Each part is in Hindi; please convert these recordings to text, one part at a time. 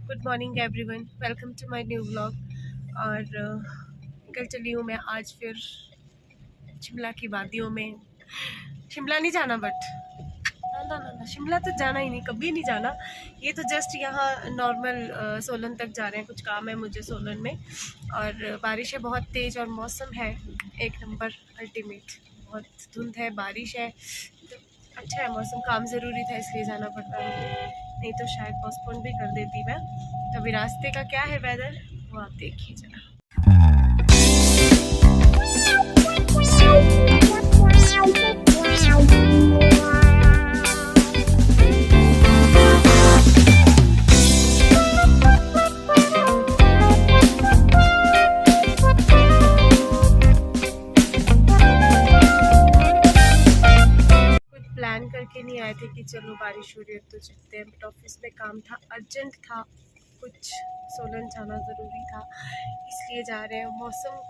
Good morning everyone, welcome to my new vlog. और निकल चली हूँ मैं आज फिर शिमला की वादियों में। शिमला नहीं जाना, बट ना शिमला तो जाना ही नहीं, कभी नहीं जाना। ये तो जस्ट यहाँ नॉर्मल सोलन तक जा रहे हैं, कुछ काम है मुझे सोलन में। और बारिश है बहुत तेज़ और मौसम है एक नंबर अल्टीमेट। बहुत धुंध है, बारिश है, तो अच्छा है मौसम। काम ज़रूरी था इसलिए जाना पड़ता है मुझे, नहीं तो शायद पोस्टपोन भी कर देती मैं। तो अभी रास्ते का क्या है वेदर वो आप देखिए जरा। प्लान करके नहीं आए थे कि चलो बारिश हो रही है तो चलते हैं, बट ऑफिस में काम था, अर्जेंट था, कुछ सोलन जाना ज़रूरी था, इसलिए जा रहे हैं। मौसम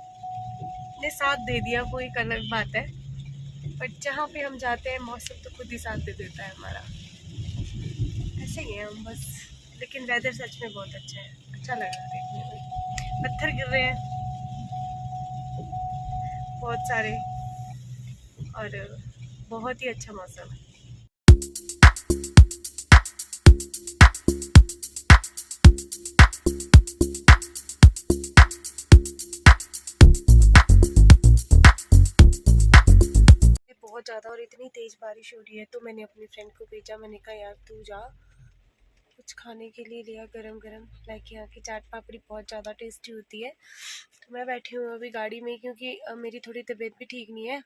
ने साथ दे दिया वो एक अलग बात है, बट जहाँ पे हम जाते हैं मौसम तो खुद ही साथ दे देता है हमारा। ऐसे ही है हम बस। लेकिन वेदर सच में बहुत अच्छा है, अच्छा लग रहा है देखने में। पत्थर गिर रहे हैं बहुत सारे और बहुत ही अच्छा मौसम है। बहुत ज़्यादा और इतनी तेज़ बारिश हो रही है, तो मैंने अपनी फ्रेंड को भेजा। मैंने कहा यार तू जा, कुछ खाने के लिए लिया गरम गरम। लाइक यहाँ की चाट पापड़ी बहुत ज़्यादा टेस्टी होती है। तो मैं बैठी हूँ अभी गाड़ी में, क्योंकि मेरी थोड़ी तबीयत भी ठीक नहीं है।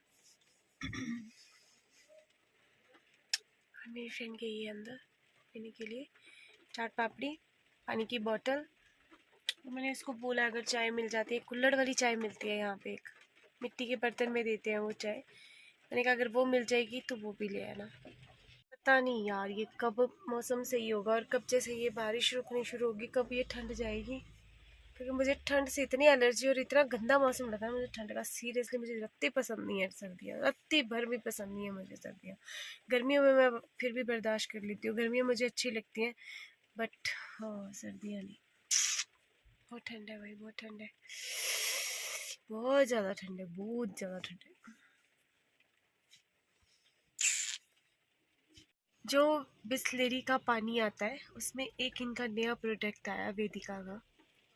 मेरी फ्रेंड गई है अंदर पीने के लिए चाट पापड़ी, पानी की बोतल। तो मैंने इसको बोला अगर चाय मिल जाती है, कुल्हड़ वाली चाय मिलती है यहाँ पे, एक मिट्टी के बर्तन में देते हैं वो चाय। मैंने कहा अगर वो मिल जाएगी तो वो भी ले आना। पता नहीं यार ये कब मौसम सही होगा और कब जैसे ये बारिश रुकनी शुरू होगी, कब ये ठंड जाएगी। क्योंकि मुझे ठंड से इतनी एलर्जी और इतना गंदा मौसम लगा है मुझे ठंड का। सीरियसली मुझे रत्ती पसंद नहीं है सर्दियाँ, रत्ती भर भी पसंद नहीं है मुझे सर्दियाँ। गर्मियों में मैं फिर भी बर्दाश्त कर लेती हूँ, गर्मियाँ मुझे अच्छी लगती हैं, बट हाँ सर्दियाँ नहीं। बहुत ठंड है भाई, बहुत ठंड है, बहुत ज़्यादा ठंड है, बहुत ज़्यादा ठंड है। जो बिस्लेरी का पानी आता है उसमें एक इनका नया प्रोडक्ट आया वेदिका का,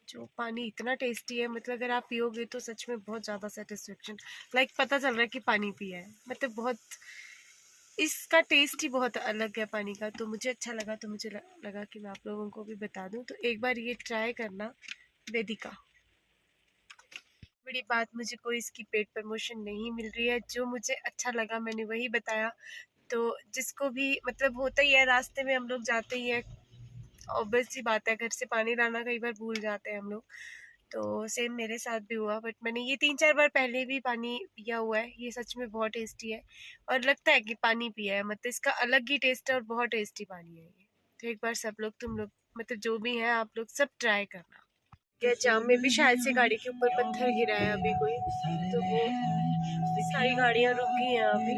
जो पानी इतना टेस्टी है, मतलब अगर आप पियोगे तो सच में बहुत ज़्यादा सेटिस्फेक्शन, लाइक पता चल रहा है कि पानी पिया है। मतलब बहुत, इसका टेस्ट ही बहुत अलग है पानी का। तो मुझे अच्छा लगा, तो मुझे लगा कि मैं आप लोगों को भी बता दूं। तो एक बार ये ट्राई करना वेदिका। बड़ी बात, मुझे कोई इसकी पेड प्रमोशन नहीं मिल रही है, जो मुझे अच्छा लगा मैंने वही बताया। तो जिसको भी मतलब होता ही है, रास्ते में हम लोग जाते ही हैं, ऑब्वियस सी बात है, घर से पानी लाना कई बार भूल जाते हैं हम लोग। तो सेम मेरे साथ भी हुआ, बट मैंने ये 3-4 बार पहले भी पानी पिया हुआ है। ये सच में बहुत टेस्टी है और लगता है कि पानी पिया है, मतलब इसका अलग ही टेस्ट है और बहुत टेस्टी पानी है ये। तो एक बार सब लोग, तुम लोग मतलब जो भी हैं आप लोग सब ट्राई करना। क्या जाम में भी शायद से गाड़ी के ऊपर पत्थर गिरा है अभी कोई, तो वो सारी गाड़ियां रुक गई हैं अभी,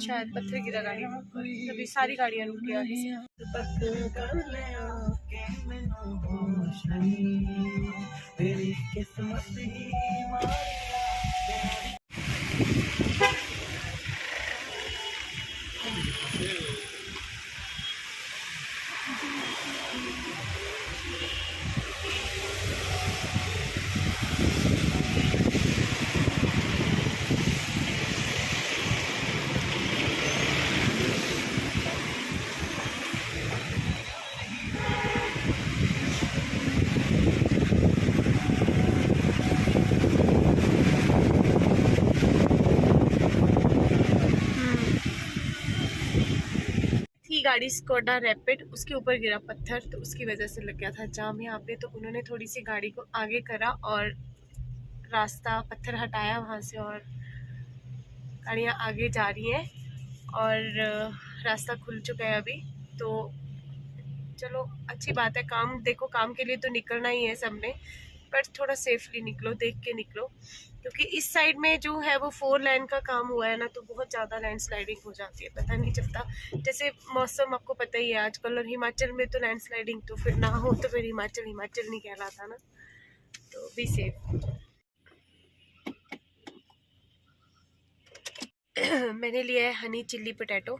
शायद पत्थर गिरा गाड़ी के ऊपर, तभी सारी गाड़ियां रुक गई गाड़ी स्कोडा रैपिड, उसके ऊपर गिरा पत्थर, तो उसकी वजह से लग गया था जाम यहाँ पे। तो उन्होंने थोड़ी सी गाड़ी को आगे करा और रास्ता पत्थर हटाया वहाँ से, और गाड़ियाँ आगे जा रही हैं और रास्ता खुल चुका है अभी। तो चलो अच्छी बात है, काम देखो, काम के लिए तो निकलना ही है सबने, पर थोड़ा सेफली निकलो, देख के निकलो, क्योंकि इस साइड में जो है वो 4 लेन का काम हुआ है ना, तो बहुत ज़्यादा लैंडस्लाइडिंग हो जाती है, पता नहीं चलता। जैसे मौसम आपको पता ही है आजकल, और हिमाचल में तो लैंडस्लाइडिंग तो फिर ना हो तो फिर हिमाचल हिमाचल नहीं कहलाता ना। तो बी सेफ। मैंने लिया है हनी चिल्ली पोटैटो,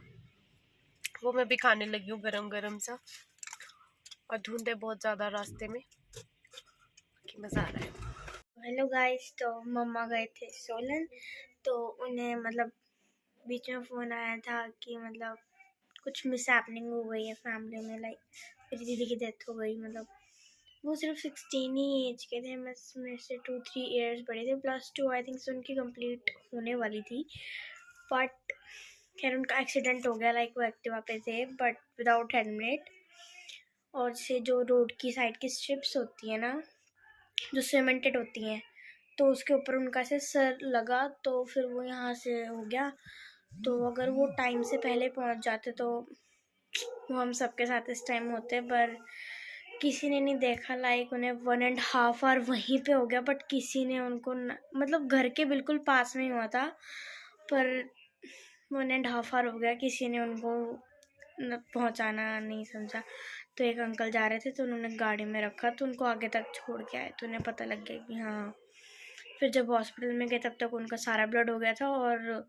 वो मैं भी खाने लगी हूँ गरम गरम सा। और धुंध है बहुत ज़्यादा रास्ते में, कि मज़ा आ रहा है। हेलो गाइस, तो मम्मा गए थे सोलन, तो उन्हें मतलब बीच में फ़ोन आया था कि मतलब कुछ मिस हैपनिंग हो गई है फैमिली में। लाइक मेरी दीदी की डेथ हो गई। मतलब वो सिर्फ 16 ही एज के थे, मेरे से 2-3 ईयर्स बड़े थे। +2 आई थिंक से उनकी कंप्लीट होने वाली थी, बट खैर उनका एक्सीडेंट हो गया। लाइक वो एक्टिवा पे थे बट विदाउट हेलमेट, और से जो रोड की साइड की स्ट्रिप्स होती है ना, जो सीमेंटेड होती हैं, तो उसके ऊपर उनका ऐसे सर लगा, तो फिर वो यहाँ से हो गया। तो अगर वो टाइम से पहले पहुँच जाते तो वो हम सबके साथ इस टाइम होते, पर किसी ने नहीं देखा। लाइक उन्हें 1.5 आवर वहीं पे हो गया, बट किसी ने उनको मतलब घर के बिल्कुल पास में ही हुआ था, पर 1.5 आवर हो गया, किसी ने उनको पहुंचाना नहीं समझा। तो एक अंकल जा रहे थे, तो उन्होंने गाड़ी में रखा, तो उनको आगे तक छोड़ के आए, तो उन्हें पता लग गया कि हाँ। फिर जब हॉस्पिटल में गए तब तक उनका सारा ब्लड हो गया था, और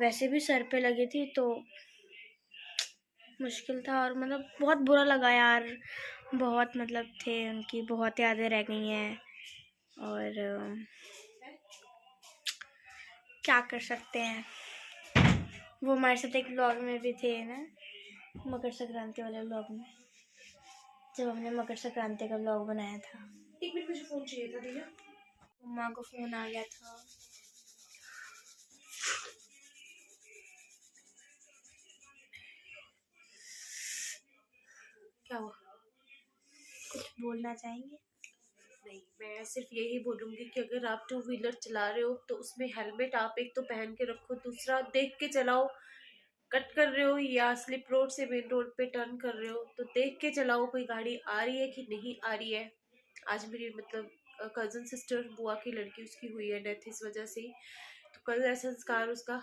वैसे भी सर पे लगी थी, तो मुश्किल था। और मतलब बहुत बुरा लगा यार, बहुत मतलब थे, उनकी बहुत यादें रह गई हैं। और क्या कर सकते हैं। वो हमारे साथ एक ब्लॉग में भी थे ना, मकर संक्रांति वाले ब्लॉग में, जब हमने मकर संक्रांति का ब्लॉग बनाया था। एक मिनट, मुझे फोन चाहिए था भैया। मम्मा को फोन आ गया था। क्या हुआ? कुछ बोलना चाहेंगे? नहीं, मैं सिर्फ यही बोलूंगी कि अगर आप 2 व्हीलर चला रहे हो तो उसमें हेलमेट आप एक तो पहन के रखो, दूसरा देख के चलाओ। कट कर रहे हो या स्लिप रोड से मेन रोड पे टर्न कर रहे हो तो देख के चलाओ, कोई गाड़ी आ रही है कि नहीं आ रही है। आज मेरी मतलब कजन सिस्टर बुआ की लड़की, उसकी हुई है डेथ इस वजह से ही। तो कल है संस्कार उसका,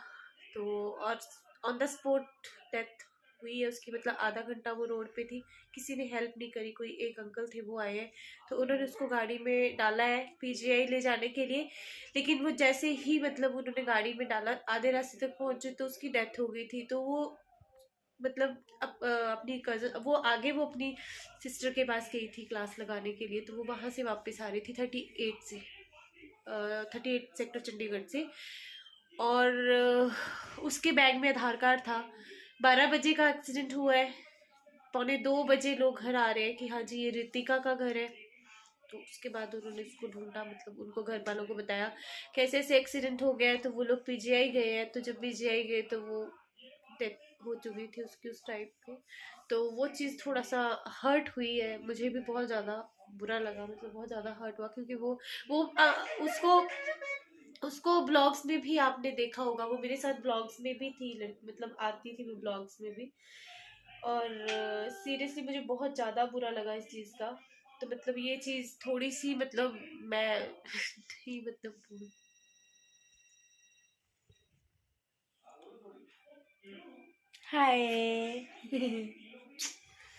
तो और ऑन द स्पॉट डेथ हुई है उसकी। मतलब आधा घंटा वो रोड पे थी, किसी ने हेल्प नहीं करी। कोई एक अंकल थे वो आए हैं, तो उन्होंने उसको गाड़ी में डाला है पीजीआई ले जाने के लिए। लेकिन वो जैसे ही मतलब उन्होंने गाड़ी में डाला, आधे रास्ते तक पहुंचे तो उसकी डेथ हो गई थी। तो वो मतलब अपनी कजन, वो आगे वो अपनी सिस्टर के पास गई थी क्लास लगाने के लिए, तो वो वहां से वापस आ रही थी 38 सेक्टर चंडीगढ़ से। और उसके बैग में आधार कार्ड था। 12 बजे का एक्सीडेंट हुआ है, 1:45 लोग घर आ रहे हैं कि हाँ जी ये रितिका का घर है। तो उसके बाद उन्होंने उसको ढूंढा, मतलब उनको घर वालों को बताया कैसे ऐसे एक्सीडेंट हो गया है। तो वो लोग पीजीआई गए हैं, तो जब पीजीआई गए तो वो डेथ हो चुकी थी उसकी उस टाइप पे। तो वो चीज़ थोड़ा सा हर्ट हुई है, मुझे भी बहुत ज़्यादा बुरा लगा, मतलब बहुत ज़्यादा हर्ट हुआ। क्योंकि वो उसको उसको ब्लॉग्स में भी आपने देखा होगा, वो मेरे साथ ब्लॉग्स में भी थी, मतलब आती थी वो ब्लॉग्स में भी। और सीरियसली मुझे बहुत ज़्यादा बुरा लगा इस चीज़ का। तो मतलब ये चीज़ थोड़ी सी मतलब मैं नहीं मतलब हाय।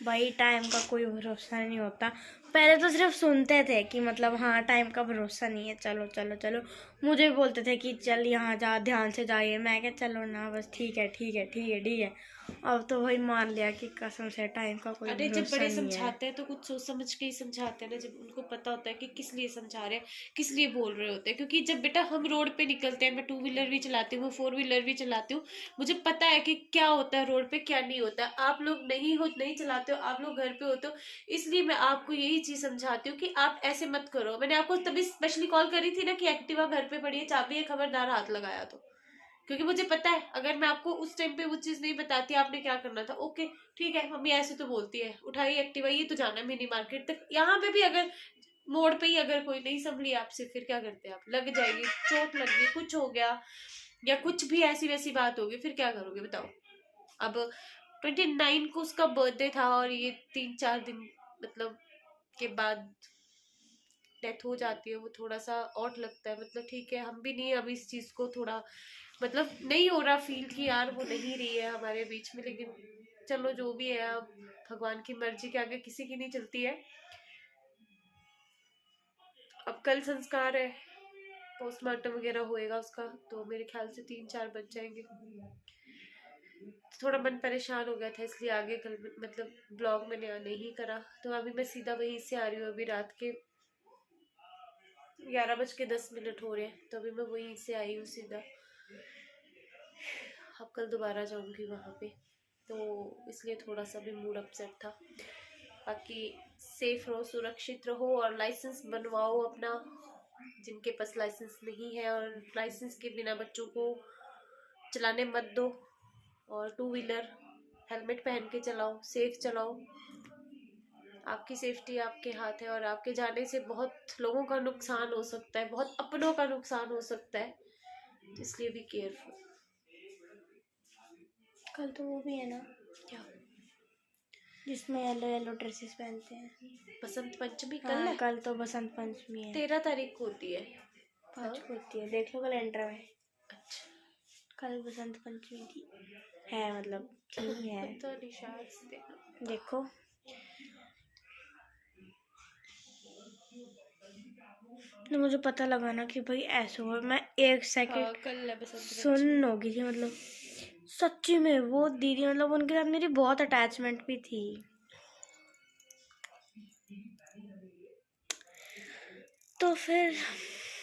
भाई टाइम का कोई भरोसा नहीं होता। पहले तो सिर्फ सुनते थे कि मतलब हाँ टाइम का भरोसा नहीं है, चलो चलो चलो। मुझे भी बोलते थे कि चल यहाँ जा, ध्यान से जाइए। मैं क्या चलो ना, बस ठीक है ठीक है ठीक है ठीक है। अब तो भाई मान लिया कि कसम से टाइम का कोई अरे जब भरोसा बड़े नहीं है। समझाते हैं तो कुछ सोच समझ के ही समझाते हैं ना, जब उनको पता होता है कि किस लिए समझा रहे हैं, किस लिए बोल रहे होते हैं। क्योंकि जब बेटा हम रोड पे निकलते हैं, मैं 2 व्हीलर भी चलाती हूँ, 4 व्हीलर भी चलाती हूँ, मुझे पता है कि क्या होता है रोड पे क्या नहीं होता है। आप लोग नहीं चलाते हो, आप लोग घर पे होते हो, इसलिए मैं आपको यही चीज समझाती हूँ कि आप ऐसे मत करो। मैंने आपको तभी स्पेशली कॉल करी थी ना कि एक्टिवा घर पे पड़ी है, चाबी है, खबरदार हाथ लगाया तो। क्योंकि मुझे पता है अगर मैं आपको उस टाइम पे वो चीज नहीं बताती आपने क्या करना था। ओके ठीक है, मम्मी ऐसे तो बोलती है, उठाई एक्टिवा, ये तो जाना है मिनी मार्केट तक। यहाँ पे भी अगर मोड़ पे ही अगर कोई नहीं संभली आपसे, फिर क्या करते हैं आप? लग जाएगी, चोट लग गई, कुछ हो गया, या कुछ भी ऐसी वैसी बात होगी, फिर क्या करोगे बताओ? अब 29 को उसका बर्थडे था और ये 3-4 दिन मतलब के बाद डेथ हो जाती है वो थोड़ा सा ऑड लगता है। मतलब ठीक है, हम भी नहीं अब इस चीज़ को थोड़ा मतलब नहीं हो रहा फील कि यार वो नहीं रही है हमारे बीच में, लेकिन चलो जो भी है, अब भगवान की मर्जी के आगे किसी की नहीं चलती है। अब कल संस्कार है, पोस्टमार्टम वगैरह होएगा उसका, तो मेरे ख्याल से 3-4 बज जाएंगे। थोड़ा मन परेशान हो गया था इसलिए आगे कल मतलब ब्लॉग मैंने नहीं करा। तो अभी मैं सीधा वहीं से आ रही हूँ, अभी रात के 11:10 हो रहे हैं, तो अभी मैं वहीं से आई हूँ सीधा। अब कल दोबारा जाऊंगी वहाँ पे, तो इसलिए थोड़ा सा भी मूड अपसेट था। बाकी सेफ रहो, सुरक्षित रहो और लाइसेंस बनवाओ अपना, जिनके पास लाइसेंस नहीं है, और लाइसेंस के बिना बच्चों को चलाने मत दो। और 2 व्हीलर हेलमेट पहन के चलाओ, सेफ चलाओ। आपकी सेफ्टी आपके हाथ है, और आपके जाने से बहुत लोगों का नुकसान हो सकता है, बहुत अपनों का नुकसान हो सकता है, तो इसलिए भी केयरफुल। कल तो वो भी है ना क्या? जिसमें येलो येलो ड्रेसेस पहनते हैं। बसंत पंचमी कल हाँ है, कल तो बसंत पंचमी है। 13 तारीख को होती है। 5 को होती है, देख लो कैलेंडर में। अच्छा, कल बसंत पंचमी थी, है मतलब थी है। पता नहीं, शायद से देखना। देखो तो मुझे पता लगा ना कि भाई ऐसा हुआ, मैं 1 सेकंड कल है बसंत पंचमी। सुन होगी थी मतलब सच्ची में वो दीदी, मतलब उनके साथ मेरी बहुत अटैचमेंट भी थी। तो फिर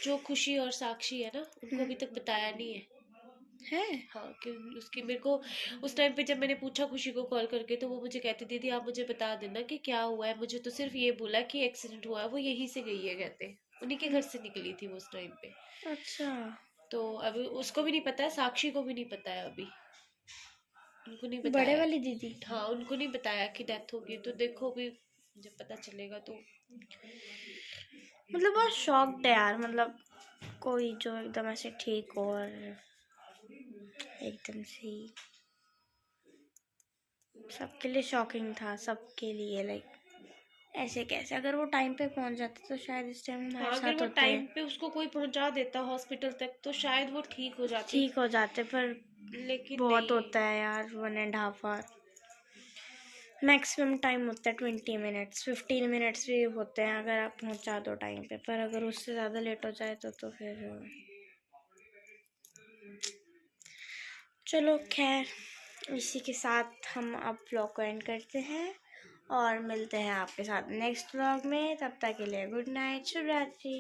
जो खुशी और साक्षी है ना, उनको अभी तक बताया नहीं है। हाँ, कि उसकी मेरे को उस टाइम पे जब मैंने पूछा खुशी को कॉल करके, तो वो मुझे कहती दीदी आप मुझे बता देना कि क्या हुआ है। मुझे तो सिर्फ ये बोला कि एक्सीडेंट हुआ है, वो यहीं से गई है, कहते उन्हीं के घर से निकली थी वो उस टाइम पे। अच्छा तो अभी उसको भी नहीं पता है, साक्षी को भी नहीं पता है अभी, उनको नहीं बड़े बताया। वाली दीदी, हाँ, उनको नहीं बताया कि डेथ होगी, तो देखो अभी जब पता चलेगा तो। मतलब बहुत शॉक्ड है यार, मतलब कोई जो एकदम ऐसे ठीक हो और एकदम से ही सबके लिए शॉकिंग था, सबके लिए लाइक ऐसे कैसे, अगर वो टाइम पे पहुंच जाते तो शायद इस टाइम हाँ, हमारे अगर साथ वो होते, टाइम पे उसको कोई पहुंचा देता हॉस्पिटल तक तो शायद वो ठीक हो जाती, ठीक हो जाते। पर लेकिन बहुत नहीं। होता है यार, 1.5 आवर मैक्सिमम टाइम होता है, 20 मिनट्स 15 मिनट्स भी होते हैं अगर आप पहुंचा दो टाइम पे। पर अगर उससे ज़्यादा लेट हो जाए तो फिर चलो खैर, इसी के साथ हम अब व्लॉग को एंड करते हैं और मिलते हैं आपके साथ नेक्स्ट व्लॉग में। तब तक के लिए गुड नाइट, शुभ रात्रि।